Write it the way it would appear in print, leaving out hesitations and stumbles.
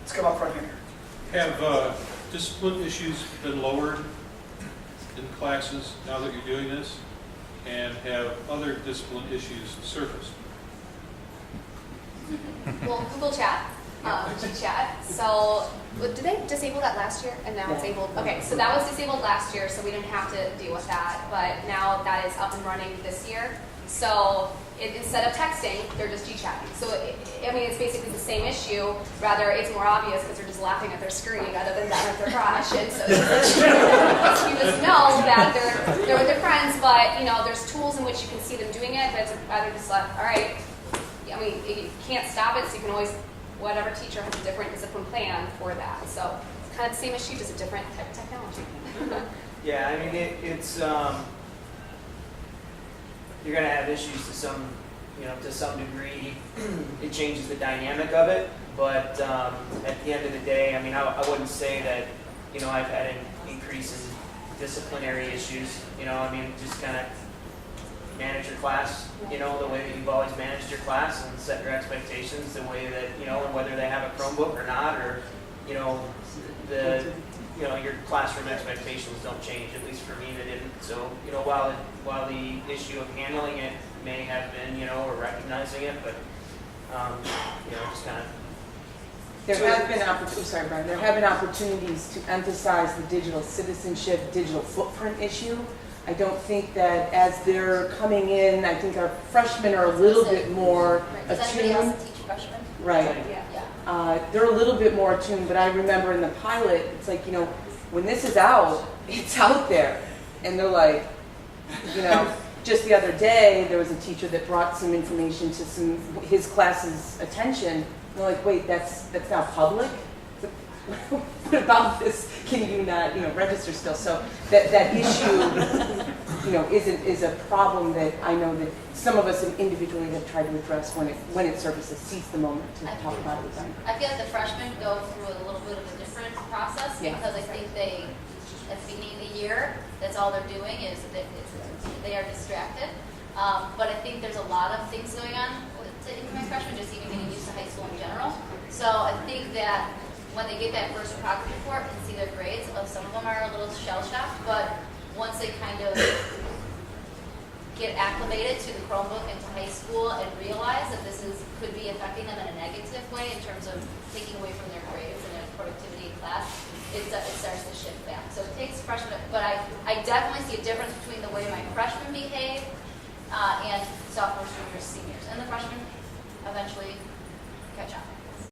Let's come up front here. Have discipline issues been lowered in classes now that you're doing this? And have other discipline issues surfaced? Well, Google Chat, Chat. So, did they disable that last year? And now it's able. Okay, so that was disabled last year, so we didn't have to deal with that. But now that is up and running this year. So instead of texting, they're just G-chatting. So I mean, it's basically the same issue. Rather, it's more obvious because they're just laughing at their screen rather than down at their crush. And so students know that they're with their friends, but you know, there's tools in which you can see them doing it. But it's rather just like, all right. I mean, you can't stop it, so you can always, whatever teacher has a different discipline plan for that. So it's kind of the same issue, just a different type of technology. Yeah, I mean, it's you're going to have issues to some, to some degree. It changes the dynamic of it, but at the end of the day, I mean, I wouldn't say that, I've had an increase in disciplinary issues. I mean, just kind of manage your class, the way that you've always managed your class and set your expectations the way that, and whether they have a Chromebook or not, or, your classroom expectations don't change, at least for me they didn't. So, while the issue of handling it may have been, or recognizing it, but, just kind of. There have been opportunities. Sorry, Brian. There have been opportunities to emphasize the digital citizenship, digital footprint issue. I don't think that as they're coming in, I think our freshmen are a little bit more Does anybody else attuned. teach freshmen? Right. Yeah. They're a little bit more attuned, but I remember in the pilot, it's like, when this is out, it's out there. And they're like, just the other day, there was a teacher that brought some information to his class's attention. And they're like, wait, that's not public? What about this? Can you not, register still? So that issue, is a problem that I know that some of us individually have tried to address when it surfaces. Seize the moment to talk about it with them. I feel like the freshmen go through a little bit of a different process because I think at the beginning of the year, that's all they're doing is they are distracted. But I think there's a lot of things going on with my freshmen, just even getting used to high school in general. So I think that when they get that first progress report and see their grades, some of them are a little shell-shocked, but once they kind of get acclimated to the Chromebook and to high school and realize that this could be affecting them in a negative way in terms of taking away from their grades and their productivity in class, it starts to shift back. So it takes freshmen, but I definitely see a difference between the way my freshmen behave and sophomores, juniors, seniors, and the freshmen eventually catch up.